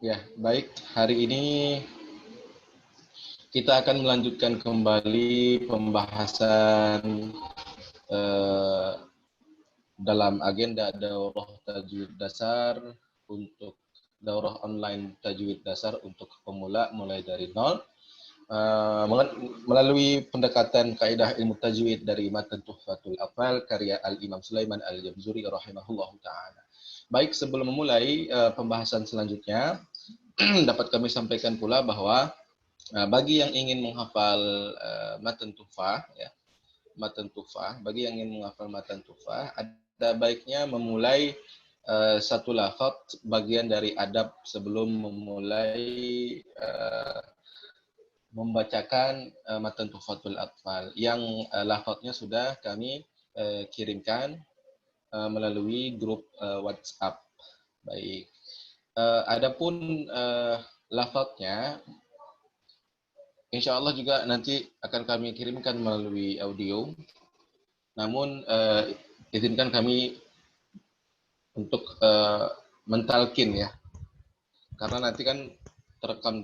Ya, baik. Hari ini kita akan melanjutkan kembali pembahasan eh, dalam agenda daurah tajwid dasar untuk daurah online tajwid dasar untuk pemula mulai dari nol. Melalui pendekatan kaidah ilmu tajwid dari Matan Tuhfatul Afal karya Al-Imam Sulaiman Al-Jamzuri rahimahullahu taala. Baik, sebelum memulai pembahasan selanjutnya, dapat kami sampaikan pula bahwa bagi yang ingin menghafal matan tuhfah, ya, matan tuhfah, bagi yang ingin menghafal matan tuhfah, ada baiknya memulai satu lafaz bagian dari adab sebelum memulai membacakan matan tuhfatul atfal yang lafaznya sudah kami kirimkan melalui grup WhatsApp. Baik. Adapun lafaznya insya Allah juga nanti akan kami kirimkan melalui audio. Namun izinkan kami untuk mentalkin ya, karena nanti kan terekam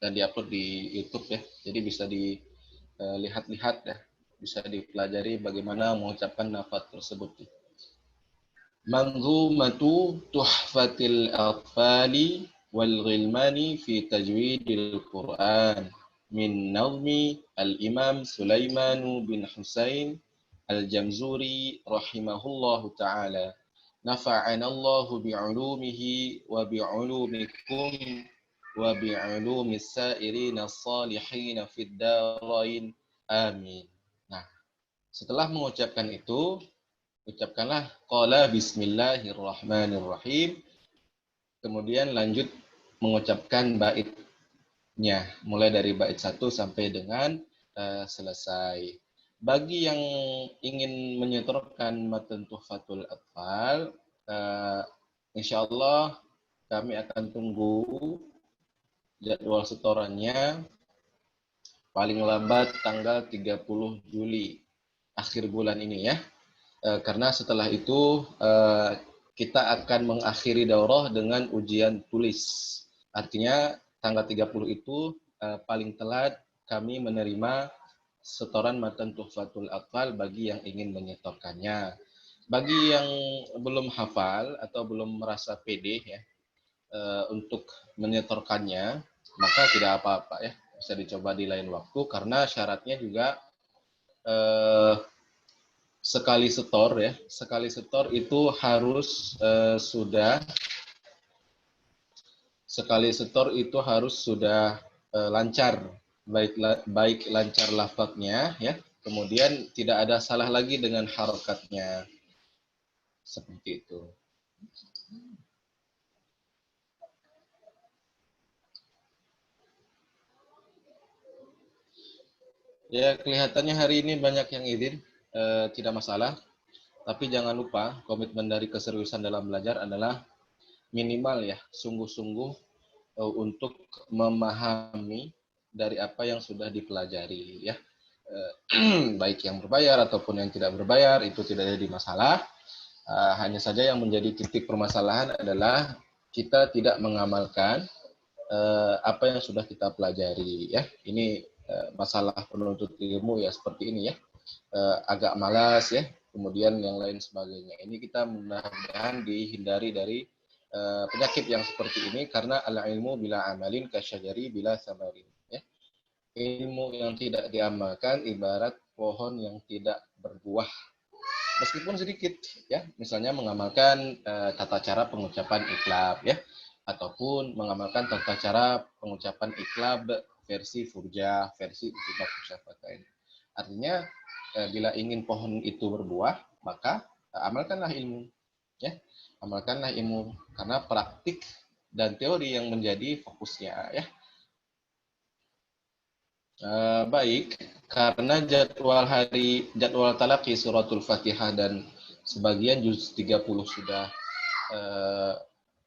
dan diupload di YouTube ya, jadi bisa dilihat-lihat ya, bisa dipelajari bagaimana mengucapkan lafaz tersebut. Manzumatu tuhfatil atfali wal ghilmani fi tajwidil Quran min nazmi al-Imam Sulaiman bin Husain Al-Jamzuri rahimahullahu ta'ala. Nafa'ana Allahu bi'ulumihi wa bi'ulumikum wa bi'ulumis sairina salihina fid darain. Amin. Nah, setelah mengucapkan itu, ucapkanlah qala bismillahirrahmanirrahim. Kemudian lanjut mengucapkan baitnya, mulai dari bait 1 sampai dengan selesai. Bagi yang ingin menyetorkan matan tuhfatul atfal, insyaallah kami akan tunggu jadwal setorannya paling lambat tanggal 30 Juli, akhir bulan ini ya. Karena setelah itu kita akan mengakhiri daurah dengan ujian tulis. Artinya tanggal 30 itu paling telat kami menerima setoran matan tuhfatul atfal bagi yang ingin menyetorkannya. Bagi yang belum hafal atau belum merasa pede ya untuk menyetorkannya, maka tidak apa-apa ya, bisa dicoba di lain waktu karena syaratnya juga sekali setor ya, sekali setor itu harus sudah lancar, baik lancar lafadznya ya, kemudian tidak ada salah lagi dengan harokatnya, seperti itu. Ya, kelihatannya hari ini banyak yang izin, tidak masalah. Tapi jangan lupa, komitmen dari keseriusan dalam belajar adalah minimal ya, sungguh-sungguh untuk memahami dari apa yang sudah dipelajari ya. Baik yang berbayar ataupun yang tidak berbayar, itu tidak jadi masalah. Hanya saja yang menjadi titik permasalahan adalah kita tidak mengamalkan apa yang sudah kita pelajari ya. Ini masalah penuntut ilmu ya, seperti ini ya. Agak malas ya, kemudian yang lain sebagainya. Ini kita mudah-mudahan dihindari dari penyakit yang seperti ini, karena al-ilmu bila amalin kasyajari bila samarin ya. Ilmu yang tidak diamalkan ibarat pohon yang tidak berbuah meskipun sedikit ya. Misalnya mengamalkan tata cara pengucapan iklab ya, ataupun mengamalkan tata cara pengucapan iklab versi furjah, versi ijtihad musyafatain. Artinya bila ingin pohon itu berbuah, maka amalkanlah ilmu ya. Amalkanlah ilmu, karena praktik dan teori yang menjadi fokusnya ya. Baik, karena jadwal talaqi suratul Fatihah dan sebagian juz 30 sudah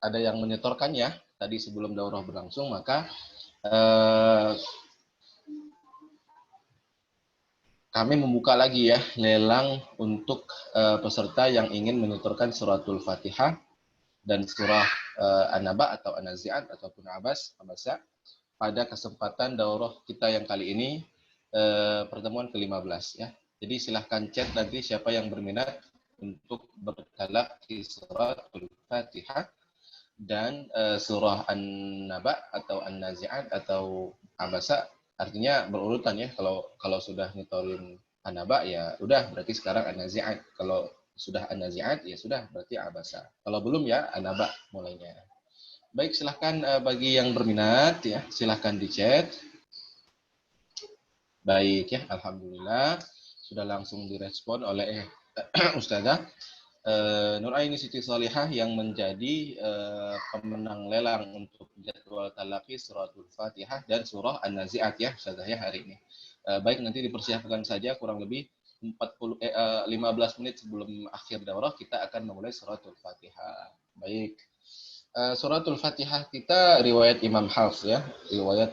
ada yang menyetorkannya tadi sebelum daurah berlangsung, maka kami membuka lagi ya lelang untuk peserta yang ingin menyetorkan suratul Fatihah dan surah An-Naba atau An-Nazi'at ataupun Abasa pada kesempatan daurah kita yang kali ini pertemuan ke-15 ya. Jadi silahkan chat nanti siapa yang berminat untuk bertalak di suratul Fatihah dan surah An-Naba atau An-Nazi'at atau Abasa, artinya berurutan ya. Kalau sudah ngitorin An-Naba ya udah berarti sekarang An-Nazi'at. Kalau sudah An-Nazi'at ya sudah berarti Abasa. Kalau belum ya An-Naba mulainya. Baik, silahkan bagi yang berminat ya, silahkan di chat. Baik ya, alhamdulillah sudah langsung direspon oleh Ustazah Nuraini Siti Salihah yang menjadi pemenang lelang untuk jadwal talaki suratul Fatihah dan surah An-Nazi'at ya Ustazah ya hari ini. Baik, nanti dipersiapkan saja kurang lebih 15 menit sebelum akhir daurah kita akan memulai suratul Fatihah. Baik. Suratul Fatihah kita riwayat Imam Hafs ya, riwayat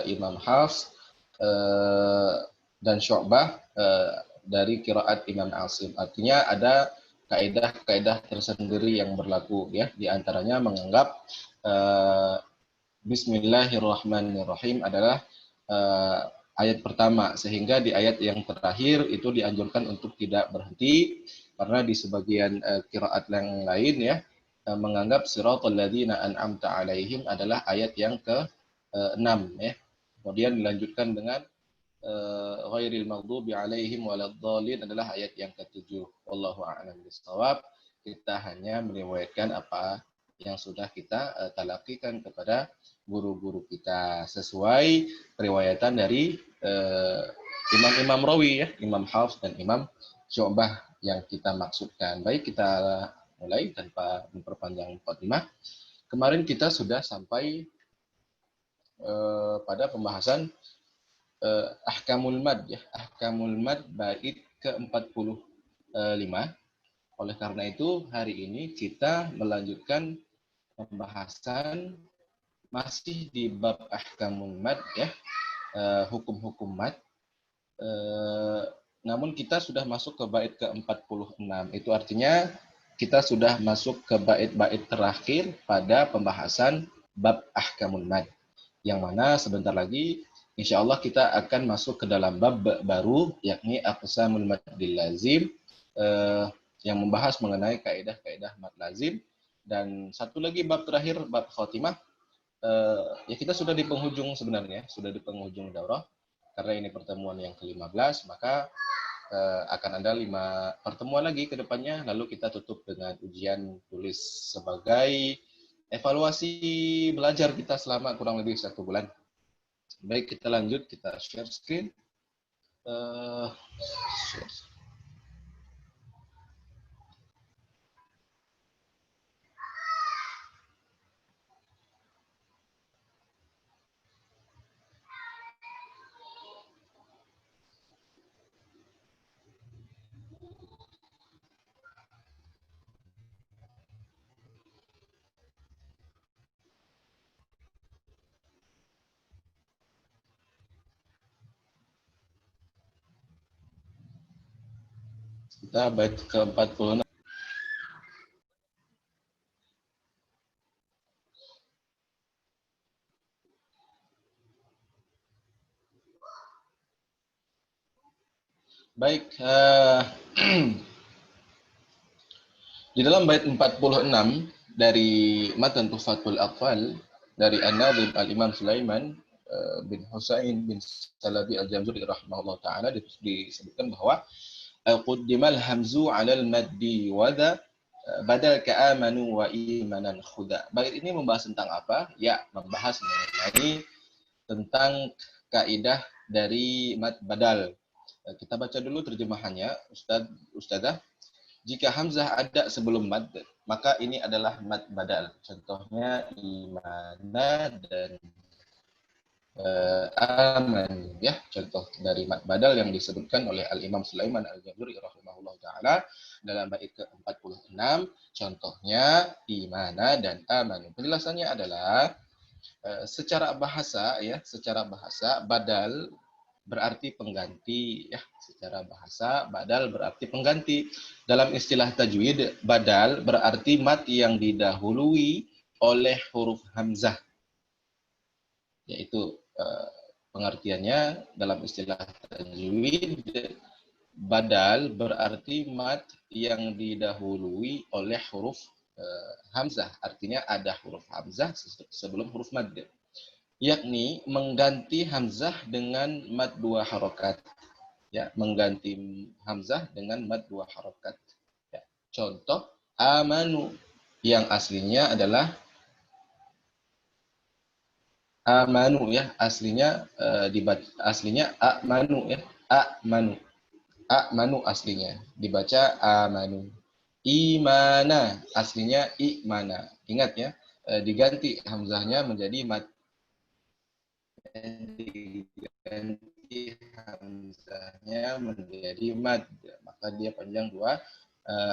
Imam Hafs dan Syu'bah dari qiraat Imam Asim. Artinya ada kaidah-kaidah tersendiri yang berlaku ya, di antaranya menganggap Bismillahirrahmanirrahim adalah ayat pertama, sehingga di ayat yang terakhir itu dianjurkan untuk tidak berhenti karena di sebagian qiraat yang lain ya menganggap siratal ladzina an'amta alaihim adalah ayat yang ke-6 ya. Kemudian dilanjutkan dengan ghairil maghdubi alaihim waladdallin adalah ayat yang ke-7. Wallahu a'lam bishawab. Kita hanya meriwayatkan apa yang sudah kita talakikan kepada guru-guru kita sesuai riwayatan dari imam-imam rawi ya, Imam Hafs dan Imam Syu'bah yang kita maksudkan. Baik, kita mulai tanpa memperpanjang mukadimah. Kemarin kita sudah sampai pada pembahasan ahkamul mad ya, ahkamul mad bait ke-45. Oleh karena itu hari ini kita melanjutkan pembahasan masih di bab ahkamul mad ya, hukum-hukum mad. Namun kita sudah masuk ke bait ke-46. Itu artinya kita sudah masuk ke bait-bait terakhir pada pembahasan bab ahkamul mad. Yang mana sebentar lagi insya Allah kita akan masuk ke dalam bab baru, yakni aqsamul maddil lazim, yang membahas mengenai kaidah-kaidah mad lazim. Dan satu lagi bab terakhir, bab khotimah. Ya kita sudah di penghujung sebenarnya, sudah di penghujung daurah. Karena ini pertemuan yang ke-15, maka akan ada 5 pertemuan lagi ke depannya, lalu kita tutup dengan ujian tulis sebagai evaluasi belajar kita selama kurang lebih 1 bulan. Baik, kita lanjut, kita share screen. Kita bait ke-46. Baik, di dalam bait 46 dari Matan Tuhfatul Atfal dari An-Nadhim Al-Imam Sulaiman bin Husain bin Salabi Al-Jamzuri rahimahullah ta'ala disebutkan bahwa quddimal hamzu 'alal maddi wa dha badal ka'amanu wa imanan khuda. Bait ini membahas tentang apa? Ya, membahas mengenai tentang kaidah dari mad badal. Kita baca dulu terjemahannya, Ustazah. Jika hamzah ada sebelum mad, maka ini adalah mad badal. Contohnya imana dan aman ya, contoh dari mad badal yang disebutkan oleh Al-Imam Sulaiman Al-Jamzuri rahimahullah taala dalam bait ke-46, contohnya imana dan aman. Penjelasannya adalah secara bahasa ya, secara bahasa badal berarti pengganti ya, secara bahasa badal berarti pengganti. Dalam istilah tajwid, badal berarti mat yang didahului oleh huruf hamzah, yaitu pengertiannya dalam istilah tajwid, badal berarti mat yang didahului oleh huruf hamzah, artinya ada huruf hamzah sebelum huruf mad, yakni mengganti hamzah dengan mad 2 harokat. Ya, mengganti hamzah dengan mad 2 harokat. Ya. Contoh amanu yang aslinya adalah amanu ya, aslinya aslinya amanu ya, amanu. Amanu aslinya dibaca amanu. Imana aslinya imana. Ingat ya, diganti hamzahnya menjadi mad, diganti hamzahnya menjadi mad, maka dia panjang 2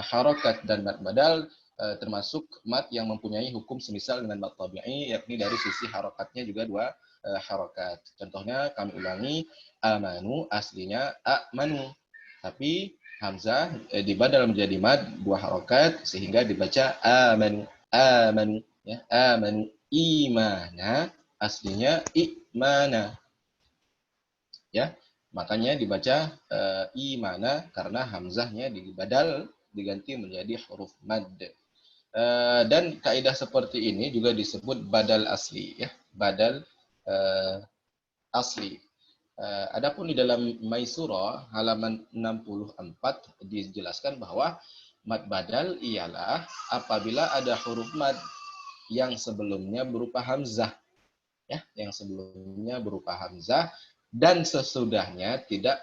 harokat, dan mad badal termasuk mad yang mempunyai hukum semisal dengan mad tabi'i, yakni dari sisi harokatnya juga 2 harokat. Contohnya kami ulangi, amanu aslinya amanu, tapi hamzah dibadal menjadi mad 2 harokat sehingga dibaca amanu, amanu ya, amanu. Imana aslinya imana. Ya, makanya dibaca imana karena hamzahnya dibadal diganti menjadi huruf mad. Dan kaidah seperti ini juga disebut badal asli ya, badal asli. Adapun di dalam Maisurah halaman 64 dijelaskan bahwa mad badal ialah apabila ada huruf mad yang sebelumnya berupa hamzah ya, yang sebelumnya berupa hamzah dan sesudahnya tidak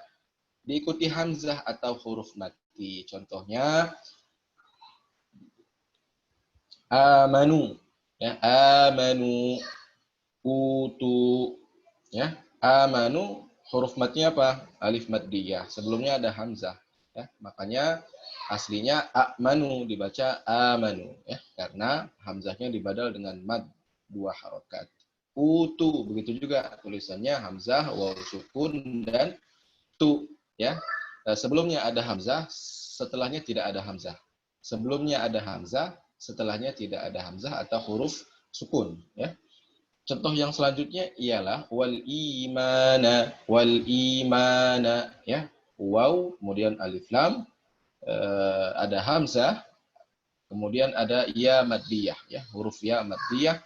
diikuti hamzah atau huruf mati. Contohnya amanu ya, amanu, utu ya, amanu huruf matnya apa? Alif maddiyah. Sebelumnya ada hamzah ya. Makanya aslinya amanu dibaca amanu ya, karena hamzahnya dibadal dengan mad 2 harokat. Utu begitu juga tulisannya hamzah, waw sukun dan tu ya. Sebelumnya ada hamzah, setelahnya tidak ada hamzah. Sebelumnya ada hamzah, setelahnya tidak ada hamzah atau huruf sukun ya. Contoh yang selanjutnya ialah wal imana ya. Waw kemudian alif lam, ada hamzah, kemudian ada ya maddiyah ya, huruf ya maddiyah,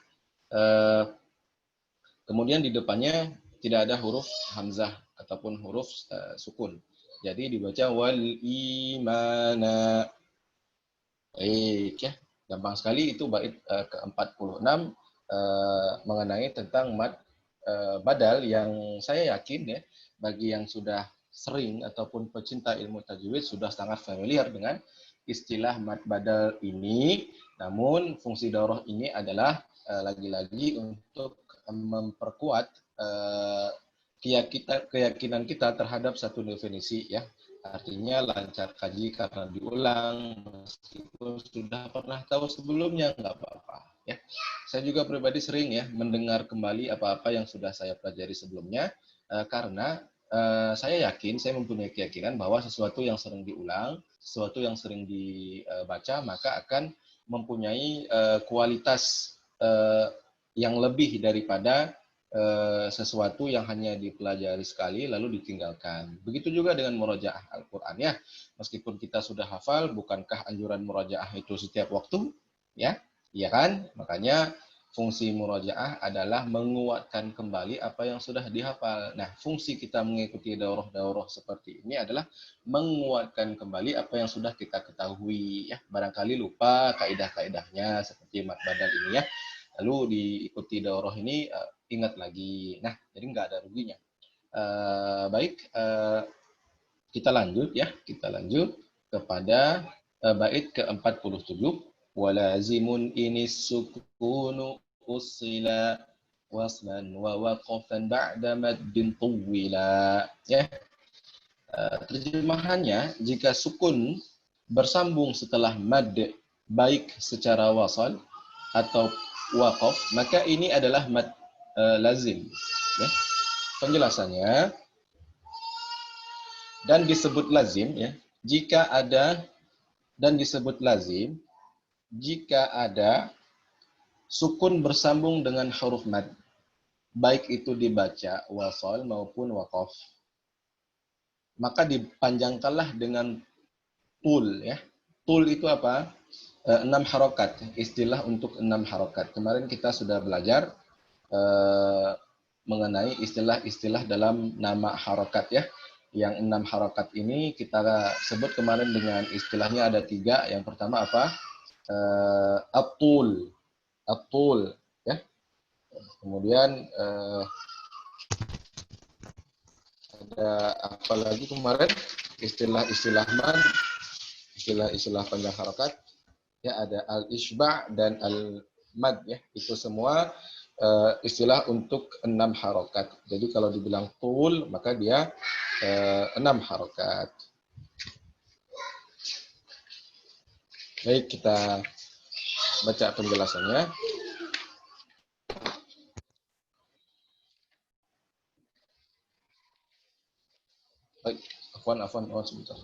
kemudian di depannya tidak ada huruf hamzah ataupun huruf sukun. Jadi dibaca wal imana. Baik ya, gampang sekali itu bait ke-46 mengenai tentang mad badal yang saya yakin ya bagi yang sudah sering ataupun pecinta ilmu tajwid sudah sangat familiar dengan istilah mad badal ini. Namun fungsi daurah ini adalah lagi-lagi untuk memperkuat keyakinan kita terhadap satu definisi ya. Artinya lancar kaji karena diulang, meskipun sudah pernah tahu sebelumnya nggak apa-apa ya. Saya juga pribadi sering ya mendengar kembali apa-apa yang sudah saya pelajari sebelumnya karena saya yakin, saya mempunyai keyakinan bahwa sesuatu yang sering diulang, sesuatu yang sering dibaca maka akan mempunyai kualitas yang lebih daripada sesuatu yang hanya dipelajari sekali lalu ditinggalkan. Begitu juga dengan murojaah Al-Qur'an ya. Meskipun kita sudah hafal, bukankah anjuran murojaah itu setiap waktu? Ya, iya kan? Makanya fungsi murojaah adalah menguatkan kembali apa yang sudah dihafal. Nah, fungsi kita mengikuti daurah-daurah seperti ini adalah menguatkan kembali apa yang sudah kita ketahui ya. Barangkali lupa kaidah-kaidahnya seperti mad badal ini ya. Lalu diikuti daurah ini ingat lagi. Nah, jadi nggak ada ruginya. Baik, kita lanjut ya. Kita lanjut kepada bait ke-47. Walazimun inis sukunu usila waslan wa waqafan ba'da maddin tuwila. Ya. Terjemahannya, jika sukun bersambung setelah mad baik secara wasal atau waqaf, maka ini adalah mad lazim. Ya. Penjelasannya, Dan disebut lazim ya, jika ada dan disebut lazim jika ada sukun bersambung dengan huruf mad, baik itu dibaca wasal maupun waqaf. Maka dipanjangkanlah dengan tul ya. Tul itu apa? 6 harokat, istilah untuk 6 harokat. Kemarin kita sudah belajar mengenai istilah-istilah dalam nama harokat ya. Yang 6 harokat ini kita sebut kemarin dengan istilahnya ada 3. Yang pertama apa? At-tul. At-tul ya. Kemudian ada apa lagi kemarin? Istilah-istilah man, istilah-istilah panjang harokat. Ya, ada al-isba' dan al-mad ya. Itu semua istilah untuk 6 harokat. Jadi kalau dibilang tul, maka dia 6 harokat. Baik, kita baca penjelasannya. Baik, afwan, sebentar.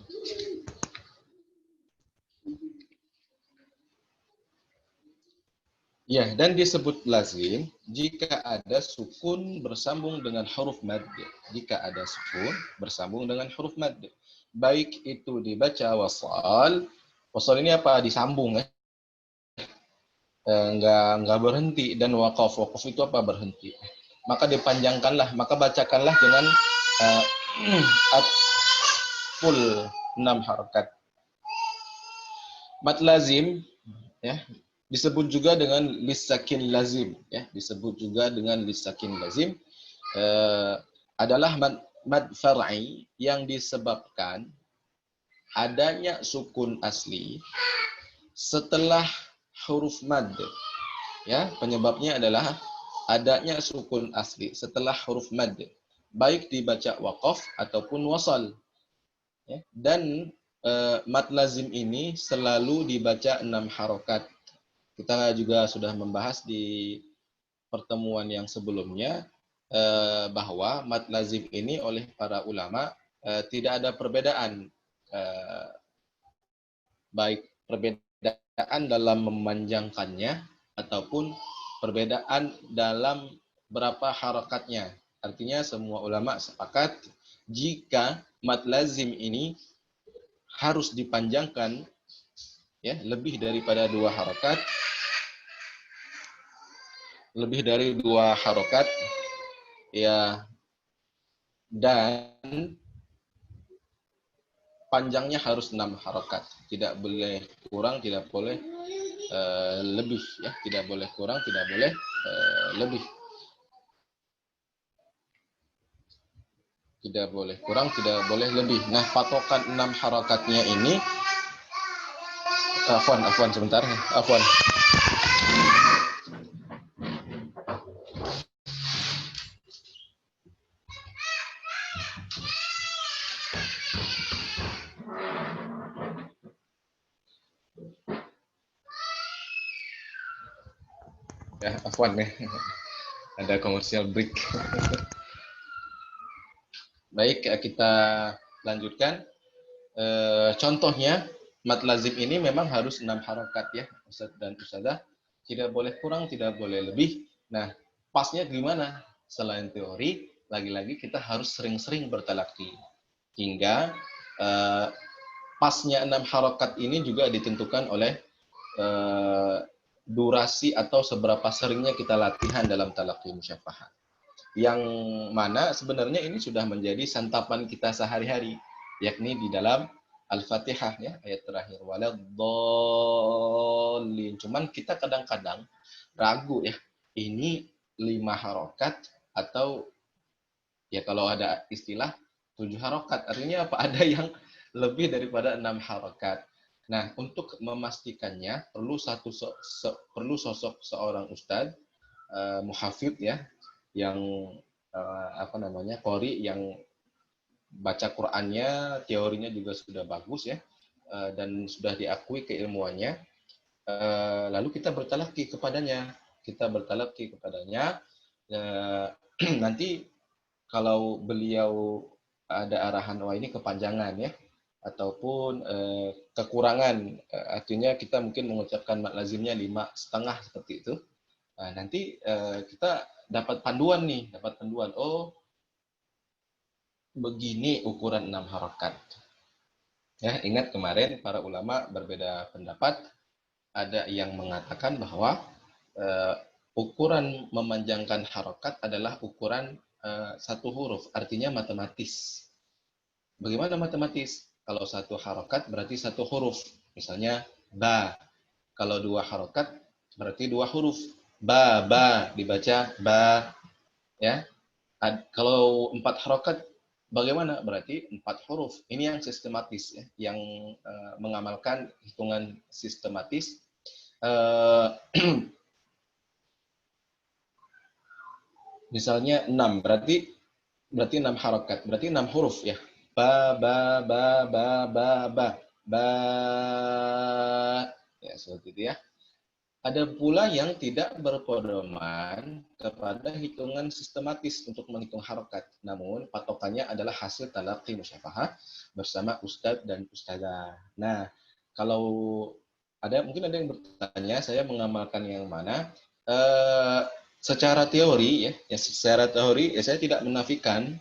Ya, dan disebut lazim jika ada sukun bersambung dengan huruf mad. Jika ada sukun bersambung dengan huruf mad. Baik itu dibaca wasal. Wasal ini apa? Disambung ya. Enggak berhenti. Dan waqaf. Waqaf itu apa? Berhenti. Maka dipanjangkanlah. Maka bacakanlah dengan full 6 harakat. Mad lazim ya, disebut juga dengan lisakin lazim ya, disebut juga dengan lisakin lazim adalah mad far'i yang disebabkan adanya sukun asli setelah huruf mad ya. Penyebabnya adalah adanya sukun asli setelah huruf mad, baik dibaca waqaf ataupun wasal ya. Dan mad lazim ini selalu dibaca 6 harokat. Kita juga sudah membahas di pertemuan yang sebelumnya bahwa mad lazim ini oleh para ulama tidak ada perbedaan, baik perbedaan dalam memanjangkannya ataupun perbedaan dalam berapa harakatnya. Artinya semua ulama sepakat jika mad lazim ini harus dipanjangkan ya lebih daripada 2 harokat, lebih dari 2 harokat ya, dan panjangnya harus 6 harokat, tidak boleh kurang, tidak boleh lebih ya, tidak boleh kurang, tidak boleh lebih, tidak boleh kurang, tidak boleh lebih. Nah, patokan 6 harokatnya ini afwan sebentar, afwan. Ya, afwan ya. Ada komersial break. Baik, kita lanjutkan. Contohnya, mad lazim ini memang harus 6 harokat ya, Ustaz dan Ustazah. Tidak boleh kurang, tidak boleh lebih. Nah, pasnya gimana? Selain teori, lagi-lagi kita harus sering-sering bertalaki. Hingga pasnya 6 harokat ini juga ditentukan oleh durasi atau seberapa seringnya kita latihan dalam talaki musyafahah. Yang mana sebenarnya ini sudah menjadi santapan kita sehari-hari, yakni di dalam Al-Fatihah ya, ayat terakhir waladdallin. Cuman kita kadang-kadang ragu ya, ini 5 harokat atau ya kalau ada istilah 7 harokat, artinya apa? Ada yang lebih daripada 6 harokat. Nah, untuk memastikannya perlu perlu sosok seorang ustadz muhafidz ya, yang qori, yang baca Qur'annya, teorinya juga sudah bagus ya, dan sudah diakui keilmuannya. Lalu kita bertalaki kepadanya, nanti kalau beliau ada arahan wah ini kepanjangan ya, ataupun kekurangan, artinya kita mungkin mengucapkan mad lazimnya 5,5 seperti itu. Nah, nanti kita dapat panduan nih, dapat panduan. Oh, begini ukuran 6 harokat. Ya, ingat kemarin para ulama berbeda pendapat. Ada yang mengatakan bahwa uh, ukuran memanjangkan harokat adalah ukuran satu huruf, artinya matematis. Bagaimana matematis? Kalau satu harokat berarti satu huruf. Misalnya ba. Kalau dua harokat berarti dua huruf. Ba dibaca ba, ya. Kalau empat harokat bagaimana? Berarti empat huruf. Ini yang sistematis ya, yang mengamalkan hitungan sistematis. Misalnya 6 berarti 6 harokat, berarti 6 huruf ya. Ba. Ya, seperti itu ya. Ada pula yang tidak berpedoman kepada hitungan sistematis untuk menghitung harokat. Namun, patokannya adalah hasil talaqi musyafahah bersama ustadz dan ustadzah. Nah, kalau mungkin ada yang bertanya, saya mengamalkan yang mana? Secara teori ya saya tidak menafikan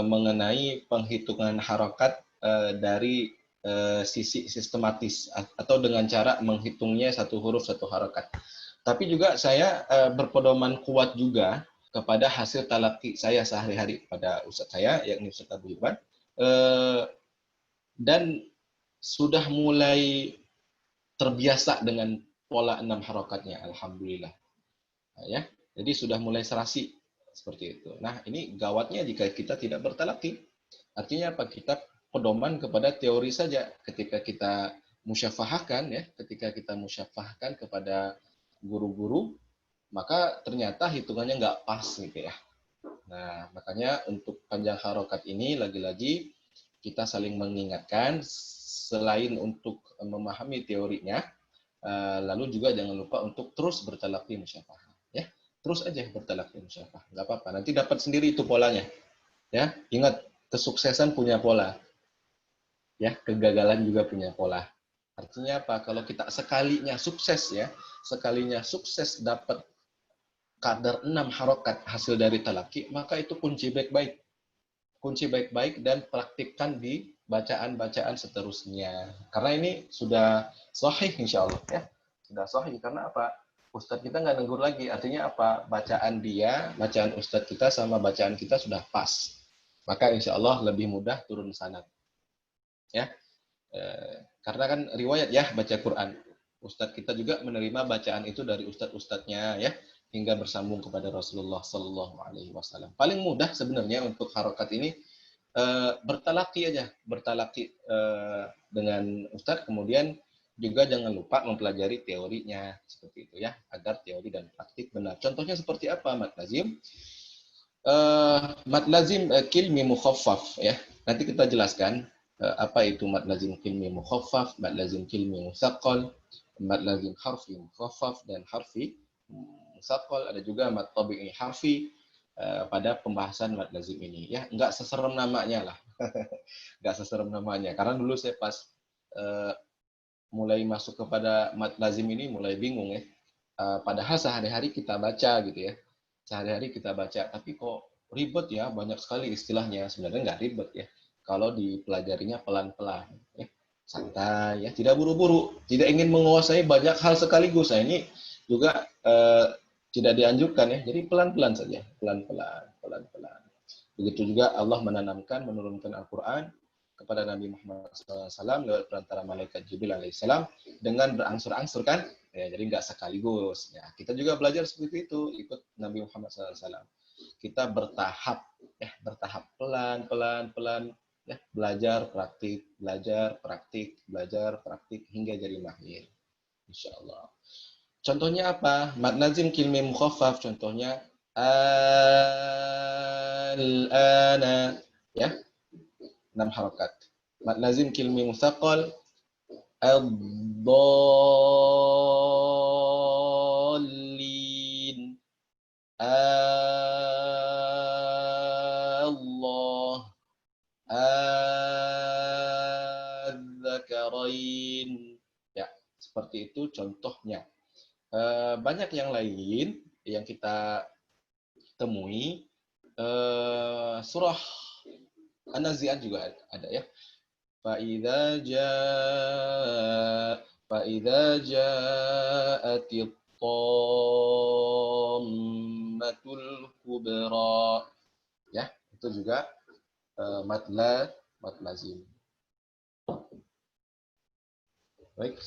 mengenai penghitungan harokat dari sisi sistematis atau dengan cara menghitungnya satu huruf satu harokat. Tapi juga saya berpedoman kuat juga kepada hasil talaki saya sehari-hari pada ustadz saya, yakni Ustadz Abu Iban, dan sudah mulai terbiasa dengan pola 6 harokatnya, alhamdulillah. Nah, ya, jadi sudah mulai serasi seperti itu. Nah, ini gawatnya jika kita tidak bertalaki. Artinya apa? Kita pedoman kepada teori saja. Ketika kita musyafahahkan ya, ketika kita musyafahkan kepada guru-guru, maka ternyata hitungannya nggak pas gitu ya. Nah, makanya untuk panjang harokat ini lagi-lagi kita saling mengingatkan selain untuk memahami teorinya, lalu juga jangan lupa untuk terus bertalaki musyafahah ya. Terus aja bertalaki musyafahah, nggak apa-apa. Nanti dapat sendiri itu polanya. Ya, ingat kesuksesan punya pola. Ya, kegagalan juga punya pola. Artinya apa? Kalau kita sekalinya sukses dapat kadar 6 harokat hasil dari talaki, maka itu kunci baik-baik. Kunci baik-baik dan praktikkan di bacaan-bacaan seterusnya. Karena ini sudah sahih insya Allah ya. Sudah sahih karena apa? Ustadz kita nggak negur lagi. Artinya apa? Bacaan Ustadz kita sama bacaan kita sudah pas. Maka insya Allah lebih mudah turun sanad. Ya, karena kan riwayat ya baca Quran. Ustadz kita juga menerima bacaan itu dari ustadz-ustadznya ya, hingga bersambung kepada Rasulullah Sallallahu Alaihi Wasallam. Paling mudah sebenarnya untuk harokat ini bertalaki aja, bertalaki dengan ustadz, kemudian juga jangan lupa mempelajari teorinya seperti itu ya, agar teori dan praktik benar. Contohnya seperti apa, Mat Lazim? Mad lazim kilmi mukhaffaf ya. Nanti kita jelaskan apa itu mad lazim kilmi mukhaffaf, mad lazim kilmi musaqqal, mad lazim harfi mukhaffaf dan harfi musaqqal. Ada juga mad tabi'i harfi pada pembahasan mad lazim ini ya. Enggak seserem namanya lah. Enggak seserem namanya. Karena dulu saya pas mulai masuk kepada mad lazim ini mulai bingung ya. Padahal sehari-hari kita baca gitu ya. Sehari-hari kita baca, tapi kok ribet ya, banyak sekali istilahnya. Sebenarnya nggak ribet ya, kalau dipelajarinya pelan-pelan, ya. Santai ya, tidak buru-buru, tidak ingin menguasai banyak hal sekaligus. Nah, ini juga tidak dianjurkan ya, jadi pelan-pelan saja, pelan-pelan, pelan-pelan. Begitu juga Allah menurunkan Al-Quran kepada Nabi Muhammad SAW lewat perantara malaikat Jibril alaihissalam dengan berangsur-angsur kan. Ya, jadi nggak sekaligus. Ya, kita juga belajar seperti itu, ikut Nabi Muhammad SAW. Kita bertahap, ya, bertahap pelan ya, belajar, praktik, hingga jadi mahir. Insya Allah. Contohnya apa? Mad lazim kilmi mukhaffaf. Contohnya al-ana, ya, 6 harokat. Mad lazim kilmi musaqqal ad-dallin. Allah. seperti itu contohnya. Banyak yang lain yang kita temui. Surah An-Nazi'at juga ada ya. فَإِذَا جَاءَتِ الطَّامَّةُ الْكُبْرَى. Ya, itu juga mad lazim. Baik.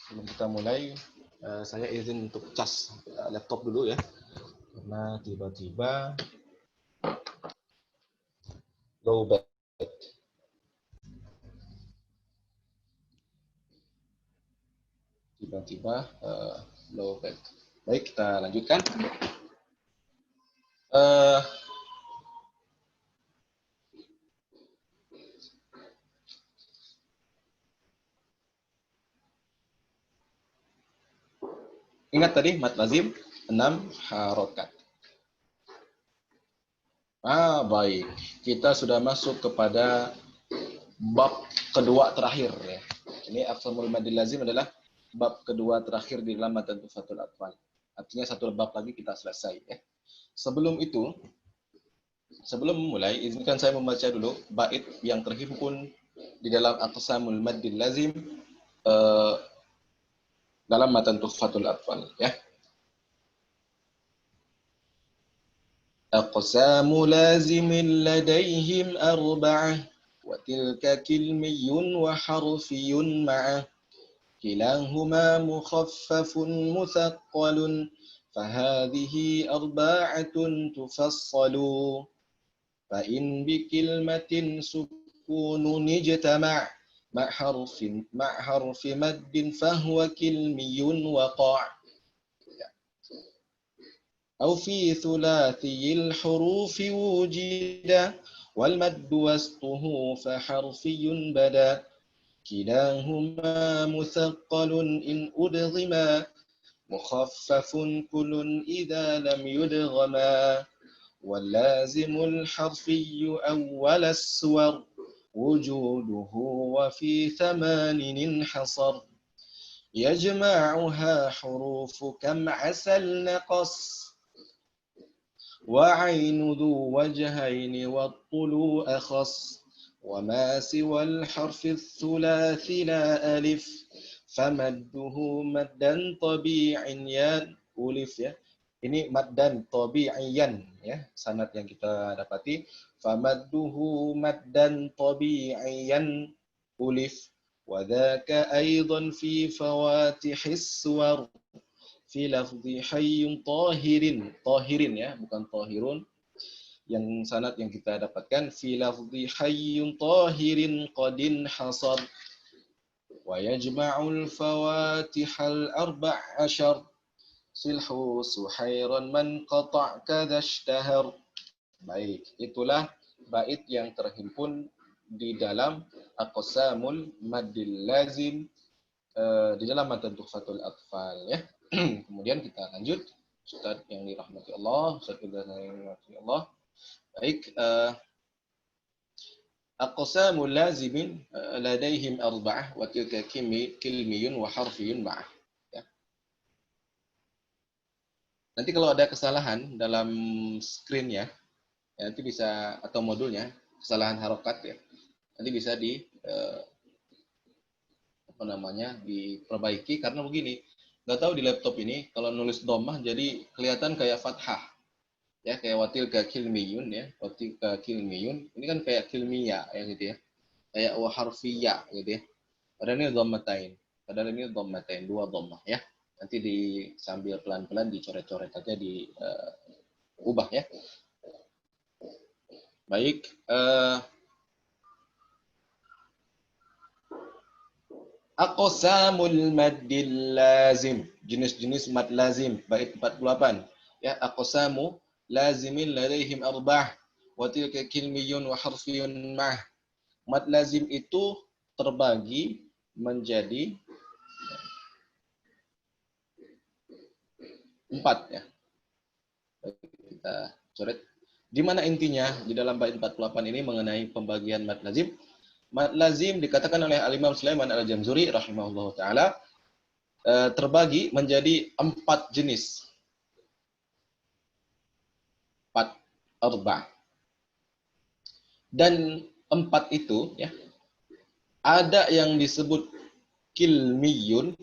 Sebelum kita mulai, saya izin untuk cas laptop dulu ya. Karena tiba-tiba low bat. Tiba-tiba low bat. Baik, kita lanjutkan. Ingat tadi mad lazim 6 harokat. Baik. Kita sudah masuk kepada bab kedua terakhir ya. Ini aqsamul madil lazim adalah bab kedua terakhir di dalam matan tufatul atfal. Artinya satu bab lagi kita selesai ya. Sebelum itu, sebelum memulai, izinkan saya membaca dulu bait yang terhimpun di dalam aqsamul madil lazim dalam matan tufatul atfal ya. أقسام لازم لديهم أربعة وتلك كلمي وحرفي معه كلاهما مخفف مثقل فهذه أربعة تفصل فإن بكلمة سكون اجتمع مع حرف مد فهو كلمي وقع أو في ثلاثي الحروف وجد والمد وسطه فحرفي بدا كلاهما مثقل إن أدغما مخفف كل إذا لم يدغما واللازم الحرفي أول السور وجوده وفي 8 انحصر يجمعها حروف كم عسل نقص وعين ذو وجهين والطلوء أخص وما سوى الحرف الثلاثي لا ألف فمده مدا طبيعيا ألف ya. Ini maddan tabi'iyan ya, sanad yang kita dapati. Famadduhu maddan tabi'iyan ulif wa dzaka aidan fi fawatihis suwar fi lafzi hayyun tahirin ya, bukan tahirun. Yang sanad yang kita dapatkan fi lafzi hayyun tahirin qadin hasar wa yajma'ul fawatihal arba' ashar silhu suhairan man qata' kadha ishtahar. Baik, itulah bait yang terhimpun di dalam aqsamul madil lazim di dalam matan tuhfatul atfal ya. Kemudian kita lanjut, Ustaz yang dirahmati Allah, Ustaz yang dirahmati Allah. Baik, aqsamul lazimin ladaihim arba'ah wa tilka kilmiyun wa harfiyun ma'ah. Ya. Nanti kalau ada kesalahan dalam screen ya, nanti bisa, atau modulnya, kesalahan harokat ya, nanti bisa diperbaiki karena begini, nggak tahu di laptop ini kalau nulis dhammah jadi kelihatan kayak fathah ya, kayak watil ka kilmiyun ya, watil ka kilmiyun ini kan kayak kilmiya ya gitu ya, kayak waharfiya gitu ya, padahal ini dhammatain dua dhammah ya. Nanti sambil pelan-pelan dicoret-coret aja, ubah ya. Baik, aqsamul maddil lazim, jenis-jenis mad lazim, bait 48 ya. Aqsamu lazimin ladaihim arba'ah wa tilka kilmiyun wa harfiyun ma'ah. Mad lazim itu terbagi menjadi 4 ya. Kita coret. Di mana intinya di dalam bait 48 ini mengenai pembagian mad lazim? Mad lazim dikatakan oleh Al-Imam Sulaiman Al-Jamzuri rahimahullah taala terbagi menjadi 4 jenis. 4 arba. Dan 4 itu ya, ada yang disebut kilmiyun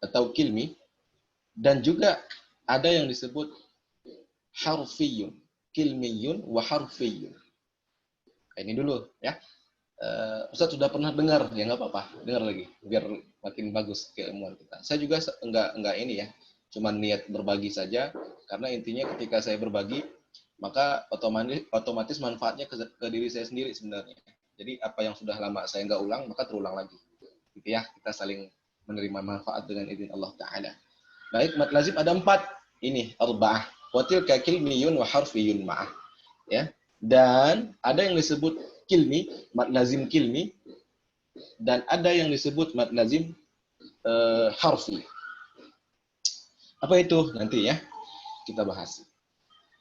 atau kilmi, dan juga ada yang disebut harfiyun. Kilmiyun wa harfiyun. Ini dulu ya. Ustaz sudah pernah dengar, ya nggak apa-apa, dengar lagi biar makin bagus keilmuan kita. Saya juga enggak ini ya, cuma niat berbagi saja, karena intinya ketika saya berbagi maka otomatis manfaatnya ke diri saya sendiri sebenarnya. Jadi apa yang sudah lama saya nggak ulang maka terulang lagi, gitu ya. Kita saling menerima manfaat dengan izin Allah Taala. Baik, mad lazim ada 4 ini, arba'ah. Watil kilmiyun wa harfiyun ma'ah, ya. Dan ada yang disebut kilmi, mad lazim kilmi, dan ada yang disebut mad lazim harfi. Apa itu? Nanti ya kita bahas.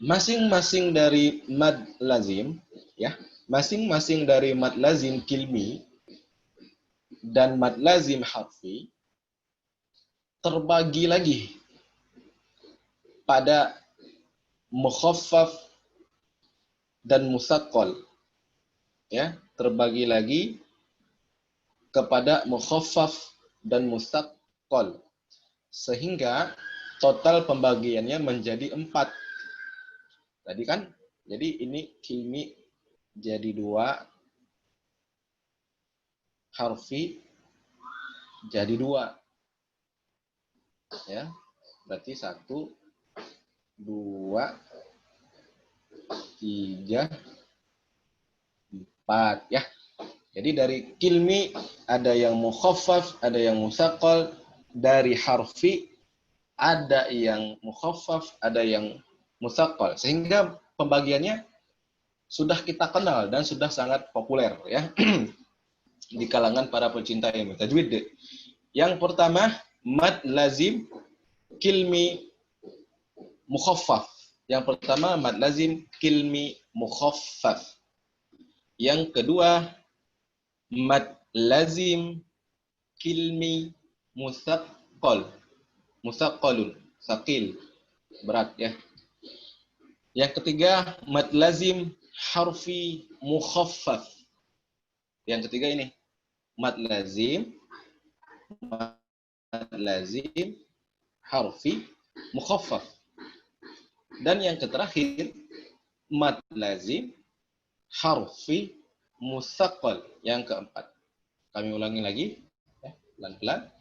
Masing-masing dari mad lazim ya, masing-masing dari mad lazim kilmi dan mad lazim harfi terbagi lagi pada mukhaffaf dan musaqqal. Ya, terbagi lagi kepada mukhaffaf dan musaqqal. Sehingga total pembagiannya menjadi 4. Tadi kan, jadi ini kilmi jadi 2, harfi jadi 2. Ya, berarti 1, 2, 3, 4 ya. Jadi dari kilmi ada yang mukhaffaf, ada yang musaqqal, dari harfi ada yang mukhaffaf, ada yang musaqqal. Sehingga pembagiannya sudah kita kenal dan sudah sangat populer ya di kalangan para pecinta ilmu tajwid. Yang pertama, mad lazim kilmi mukhaffaf. Yang pertama, mad lazim kilmi mukhaffaf. Yang kedua, mad lazim kilmi musaqqal. Musaqqalun, sakil, berat ya. Yang ketiga, mad lazim harfi mukhaffaf. Yang ketiga ini, mad lazim harfi mukhaffaf. Dan yang terakhir, mad lazim harfi musaqqal. Yang keempat. Kami ulangi lagi ya, pelan-pelan.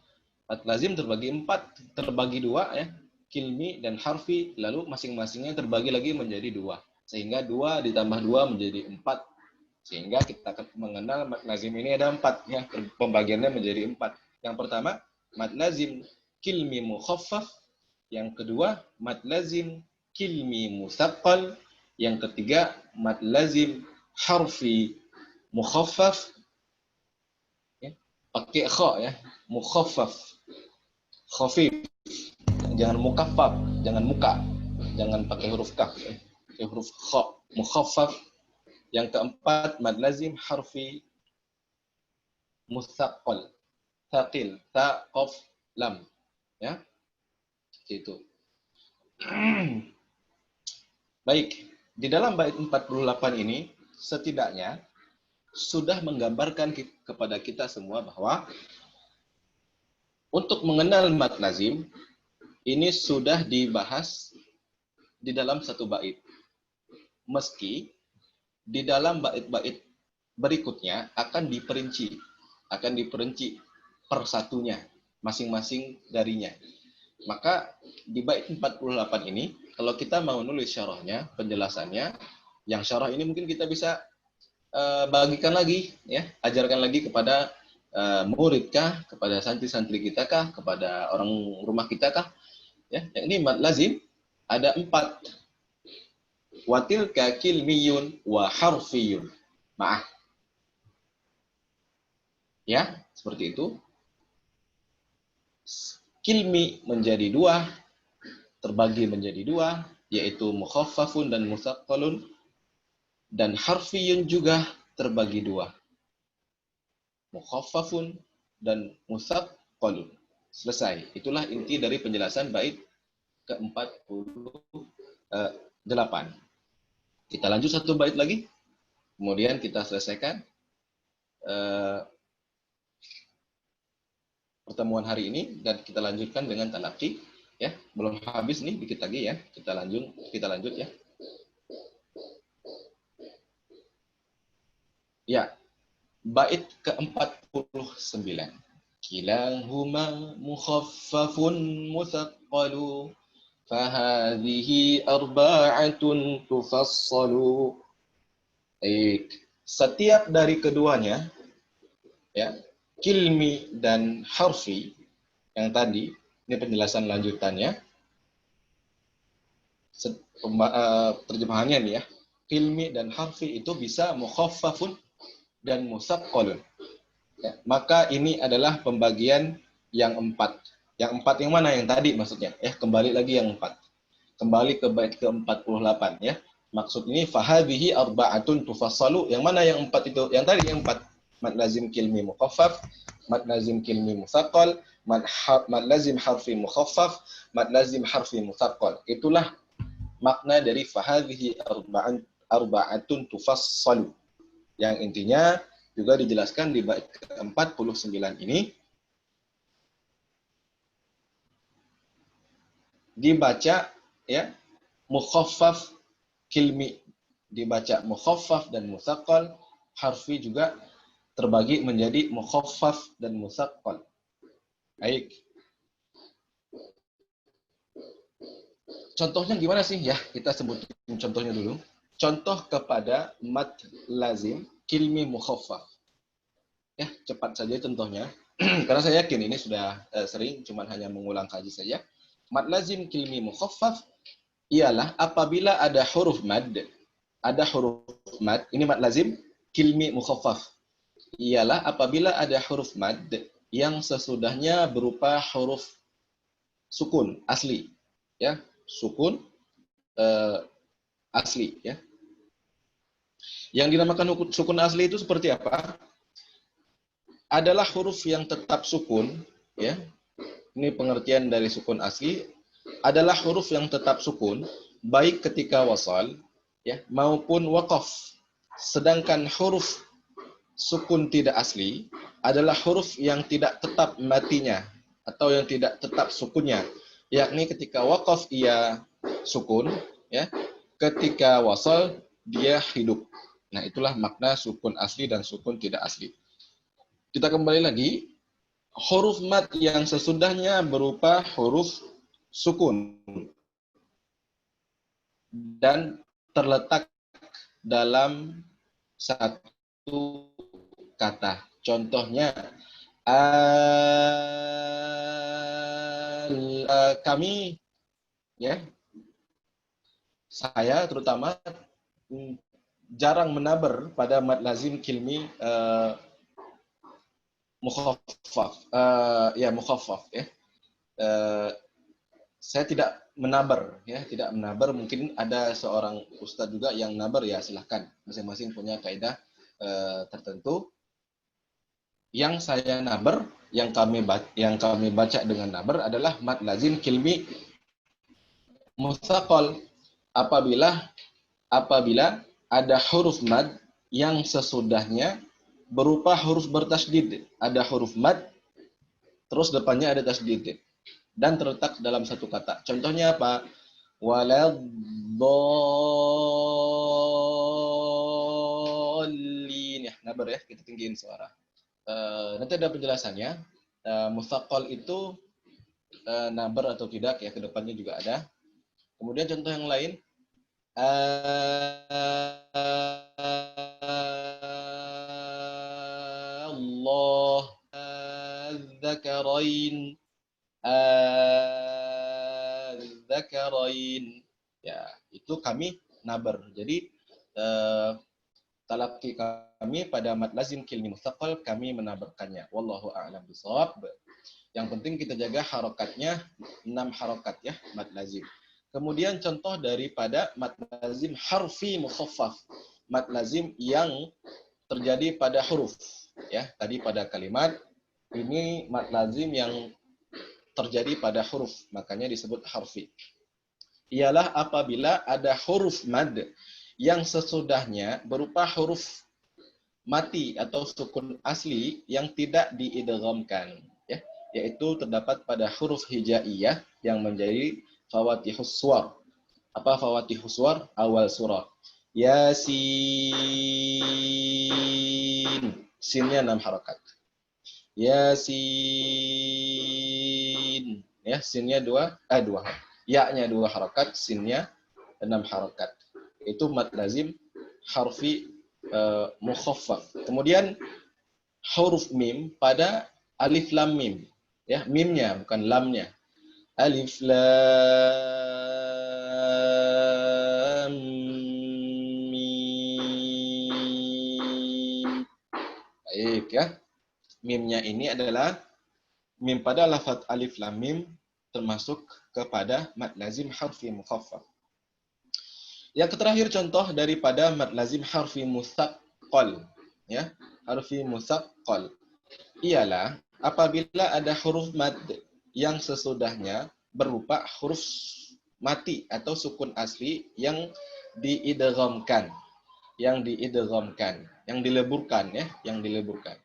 Mad lazim terbagi 4, terbagi 2 ya, kilmi dan harfi, lalu masing-masingnya terbagi lagi menjadi 2. Sehingga 2 ditambah 2 menjadi 4. Sehingga kita mengenal mad lazim ini ada 4 ya, pembagiannya menjadi 4. Yang pertama, mad lazim kilmi mukhaffaf. Yang kedua, mad lazim kilmi musaqqal. Yang ketiga, mad lazim harfi mukhaffaf. Ya, pakai kha ya, mukhaffaf. Khafif. Jangan mukaffaf, jangan muka. Jangan pakai huruf kaf, ya. Pakai huruf kha, mukhaffaf. Yang keempat, mad lazim harfi musaqqal. Thaqil, ta, qaf, lam. Ya. Gitu. Baik, di dalam bait 48 ini setidaknya sudah menggambarkan kepada kita semua bahwa untuk mengenal mad lazim ini sudah dibahas di dalam satu bait. Meski di dalam bait-bait berikutnya akan diperinci per satunya masing-masing darinya. Maka di bait 48 ini kalau kita mau nulis syarahnya, penjelasannya, yang syarah ini mungkin kita bisa bagikan lagi ya, ajarkan lagi kepada murid kah, kepada santri-santri kita kah, kepada orang rumah kita kah, ya. Yang ini mad lazim ada 4. Watil kilmiyun wa harfiyun ma'ah. Ya, seperti itu. Kilmi menjadi 2, terbagi menjadi 2, yaitu mukhaffafun dan musaqqalun, dan harfiyun juga terbagi 2. mukhaffafun, dan musaqqalun. Selesai. Itulah inti dari penjelasan bait ke-48. Kita lanjut satu bait lagi, kemudian kita selesaikan pertemuan hari ini dan kita lanjutkan dengan talaqi ya. Belum habis nih, dikit lagi ya. Kita lanjut ya. Ya, bait ke-49. Kilahuma mukhaffafun muthaqqalu fahadhihi arba'atun tufassalu. Baik, setiap dari keduanya ya, kilmi dan harfi yang tadi, ini penjelasan lanjutannya. Terjemahannya nih ya. Kilmi dan harfi itu bisa mukhaffafun dan musaqqalun. Ya, maka ini adalah pembagian yang 4. Yang 4 yang mana? Yang tadi maksudnya. Kembali lagi yang 4. Kembali ke bait ke-48 ya. Maksud ini fahadhihi arba'atun tufassalu. Yang mana yang 4 itu? Yang tadi yang 4. Mad lazim kilmi mukhaffaf, mad lazim kilmi musaqqal, mad lazim harfi mukhaffaf, mad lazim harfi musaqqal. Itulah makna dari fahadhihi arba'atun tufassalu. Yang intinya juga dijelaskan di bait ke-49 ini, dibaca ya mukhaffaf kilmi, dibaca mukhaffaf dan musaqqal. Harfi juga terbagi menjadi mukhaffaf dan musaqqal. Baik. Contohnya gimana sih ya? Kita sebutin contohnya dulu. Contoh kepada mad lazim kilmi mukhaffaf. Ya, cepat saja contohnya. Karena saya yakin ini sudah sering, cuman hanya mengulang kaji saja. Mad lazim kilmi mukhaffaf ialah apabila ada huruf mad. Ada huruf mad, ini mad lazim kilmi mukhaffaf. Ialah apabila ada huruf mad yang sesudahnya berupa huruf sukun asli. Ya, sukun asli ya. Yang dinamakan sukun asli itu seperti apa? Adalah huruf yang tetap sukun ya. Ini pengertian dari sukun asli, adalah huruf yang tetap sukun baik ketika wasal ya maupun waqaf. Sedangkan huruf sukun tidak asli adalah huruf yang tidak tetap matinya atau yang tidak tetap sukunnya, yakni ketika waqaf ia sukun ya, ketika wasal dia hidup. Nah, itulah makna sukun asli dan sukun tidak asli. Kita kembali lagi, huruf mad yang sesudahnya berupa huruf sukun dan terletak dalam satu kata. Contohnya, kami, ya, saya terutama jarang menabar pada mad lazim kilmi mukhaffaf, mukhaffaf ya. Saya tidak menabar ya, tidak menabar. Mungkin ada seorang ustadz juga yang nabar, ya silahkan, masing-masing punya kaidah tertentu. Yang saya nabar, yang kami baca dengan nabar adalah mad lazim kilmi mutsaqal apabila ada huruf mad yang sesudahnya berupa huruf bertasydid. Ada huruf mad terus depannya ada tasydid dan terletak dalam satu kata. Contohnya apa? Waladdallin ya, nabar ya, kita tinggiin suara. Nanti ada penjelasannya. Mutsaqal itu nabar atau tidak ya, kedepannya juga ada. Kemudian contoh yang lain, Allah dzakarain dzakarain ya, itu kami nabar. Jadi talaqi kami pada mad lazim kilmi mutsaqal, kami menabarkannya. Wallahu a'lam bishawab. Yang penting kita jaga harokatnya, 6 harokat ya, mad lazim. Kemudian contoh daripada mad lazim harfi mukhaffaf, mad lazim yang terjadi pada huruf Ya, tadi pada kalimat ini mad lazim yang terjadi pada huruf, makanya disebut harfi. Ialah apabila ada huruf mad yang sesudahnya berupa huruf mati atau sukun asli yang tidak diidghamkan, ya, yaitu terdapat pada huruf hijaiyah yang menjadi fawatihus suwar. Apa fawatihus suwar? Awal surah. Yasin. Sinnya 6 harakat. Yasin. Ya, sinnya 2, ya-nya 2 harakat, sinnya 6 harakat. Itu mad lazim harfi mukhaffaf. Kemudian huruf mim pada alif lam mim. Ya, mimnya bukan lamnya. Alif lam mim. Baik ya. Mimnya ini adalah mim pada lafaz alif lam mim termasuk kepada mad lazim harfi mukhaffaf. Yang terakhir contoh daripada mad lazim harfi musaqqal, ya. Harfi musaqqal ialah apabila ada huruf mad yang sesudahnya berupa huruf mati atau sukun asli yang diidghamkan, yang dileburkan ya, yang dileburkan.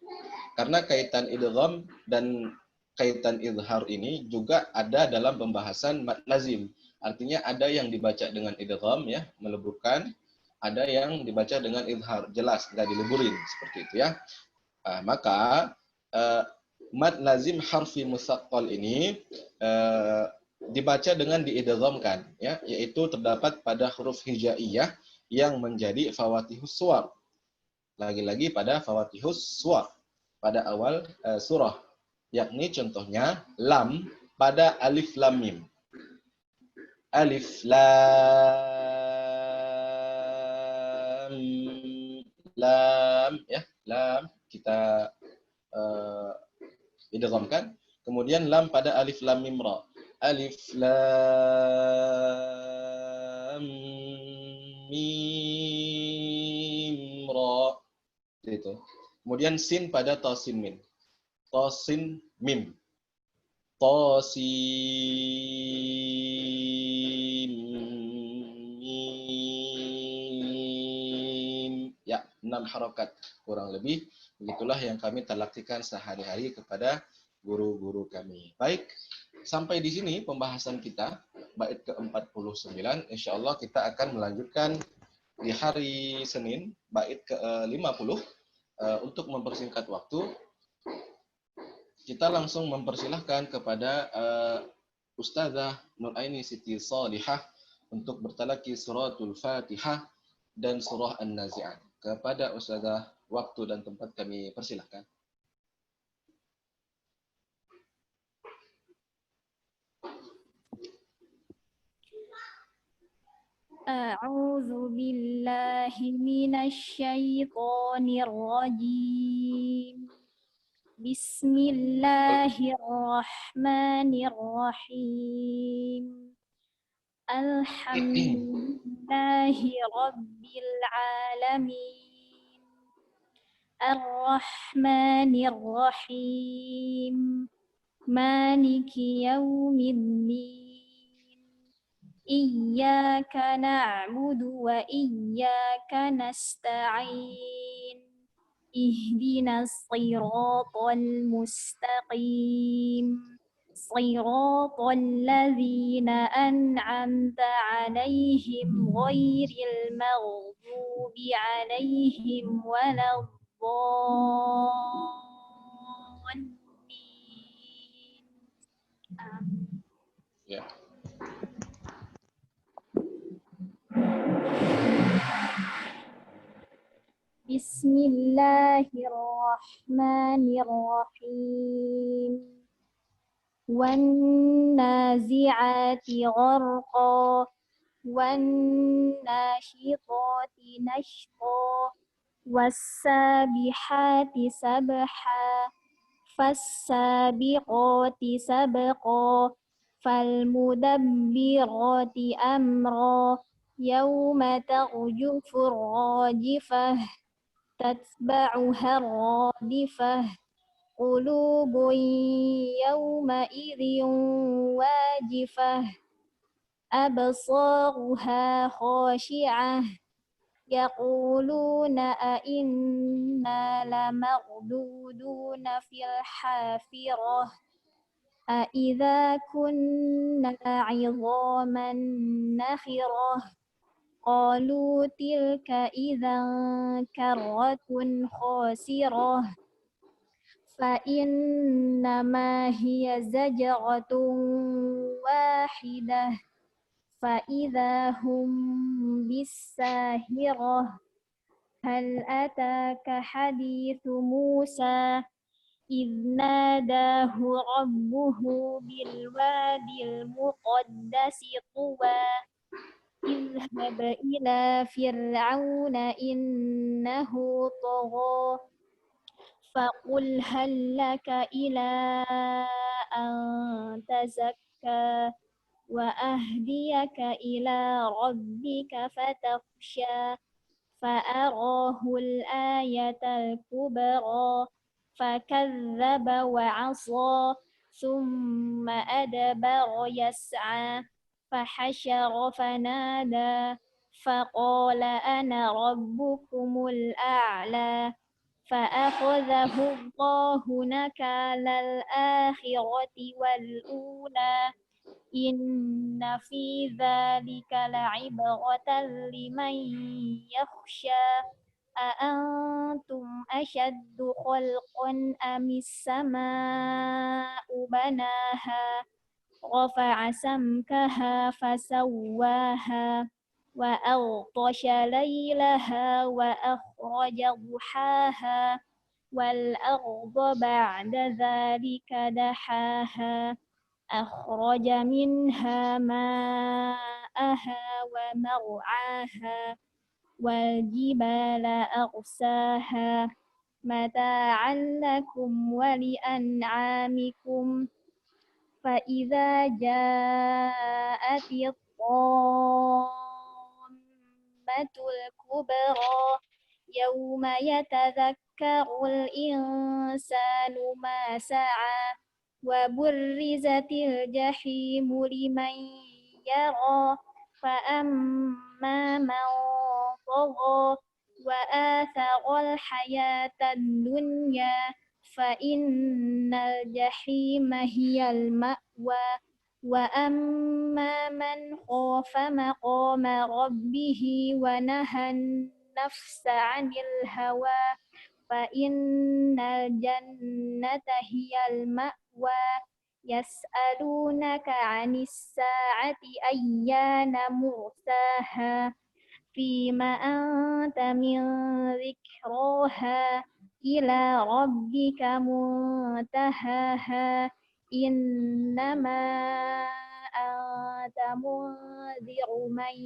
Karena kaitan idgham dan kaitan izhar ini juga ada dalam pembahasan mad lazim. Artinya ada yang dibaca dengan idgham ya, meleburkan, ada yang dibaca dengan izhar, jelas enggak dileburin seperti itu ya. Maka mad lazim harfi musaqqal ini dibaca dengan diidghamkan ya, yaitu terdapat pada huruf hijaiyah yang menjadi fawatihus suwar. Lagi-lagi pada fawatihus suwar pada awal surah, yakni contohnya lam pada alif lam mim. Alif lam lam ya, lam kita idghamkan. Kemudian lam pada alif lam mim ra. Alif lam mim ra. Itu. Kemudian sin pada tasin min. Tasin mim. Tasin mim. Ya, 6 harokat kurang lebih. Begitulah yang kami talaktikan sehari-hari kepada guru-guru kami. Baik, sampai di sini pembahasan kita bait ke-49. Insyaallah kita akan melanjutkan di hari Senin bait ke-50. Untuk mempersingkat waktu, kita langsung mempersilahkan kepada Ustazah Nur Aini Siti Salihah untuk bertalaki suratul Fatihah dan surah An-Nazi'at. Kepada Ustazah, waktu dan tempat kami persilahkan. A'udzu billahi minasy syaithanir rajim. Bismillahirrahmanirrahim. Alhamdulillahi rabbil alamin. Ar-Rahmanir-Rahim. Maliki yaumiddin. Iyyaka na'budu wa iyyaka nasta'in. Ihdinas siratal mustaqim. Siratal ladzina an'amta 'alaihim ghairil maghdubi 'alaihim waladdallin. Ya. Bismillahirrahmanirrahim. Wan nazi'ati gharqa, wan nasyitati nashqa, was-sabihati sabha, fas-sabiqati sabqa, fal-mudabbirati amra, yauma tarjufur rajifah. تتبعها الرادفة قلوب يومئذ واجفة أبصارها خاشعة يقولون أئنا لمردودون في الحافرة أئذا كنا عظاما نخرة قالوا تلك إذا كرة خاسرة فإنما هي زجرة واحدة فإذا هم بالساهرة هل أتاك حديث موسى إذ ناداه ربه بالوادي المقدس طوى اذهب إلى فرعون إنه طغى فقل هل لك إلى أن تزكى وأهديك إلى ربك فتخشى فأراه الآية الكبرى فكذب وعصى ثم أدبر يسعى فحشر فنادى فقال أنا ربكم الأعلى فأخذه الله نكال الآخرة والأولى إن في ذلك لعبرة لمن يخشى أأنتم أشد خلقا أم السماء بناها رفع سمكها فسواها وأغطش ليلها وأخرج ضحاها والأرض بعد ذلك دحاها أخرج منها ماءها ومرعاها والجبال أرساها متاعا لكم ولأنعامكم فإذا جاءت الطامة الكبرى يوم يتذكر الإنسان ما سعى وبرزت الجحيم لمن يرى فأما من طغى وآثر الحياة الدنيا فإن الجحيم هي المأوى وأما من خاف مقام ربه ونهى النفس عن الهوى فإن الجنة هي المأوى يسألونك عن الساعة أيان مرساها فيما أنت من ذكراها إلى ربك منتهاها إنما أنت منذر من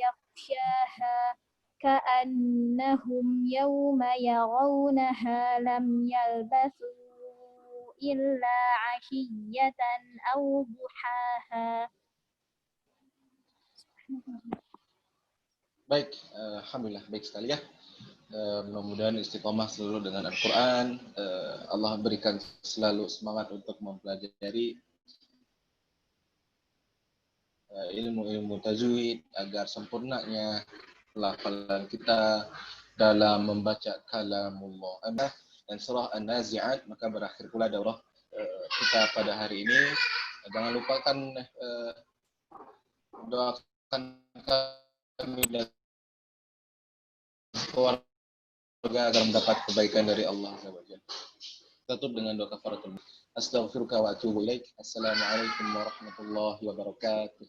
يخشاها كأنهم يوم يرونها لم يلبثوا إلا عشية أو ضحاها. Baik, alhamdulillah baik sekali ya. Mudah-mudahan istiqomah selalu dengan Al-Quran. Allah berikan selalu semangat untuk mempelajari ilmu-ilmu tajwid agar sempurnanya pelafalan kita dalam membaca kalamullah. Dan surah An-Nazi'at, maka berakhir pula daurah kita pada hari ini. Jangan lupakan doakan kami dan keluarga agar mendapat kebaikan dari Allah SWT. Tutup dengan doa kafaratul. Astaghfiruka wa atubu ilaik. Assalamualaikum warahmatullahi wabarakatuh.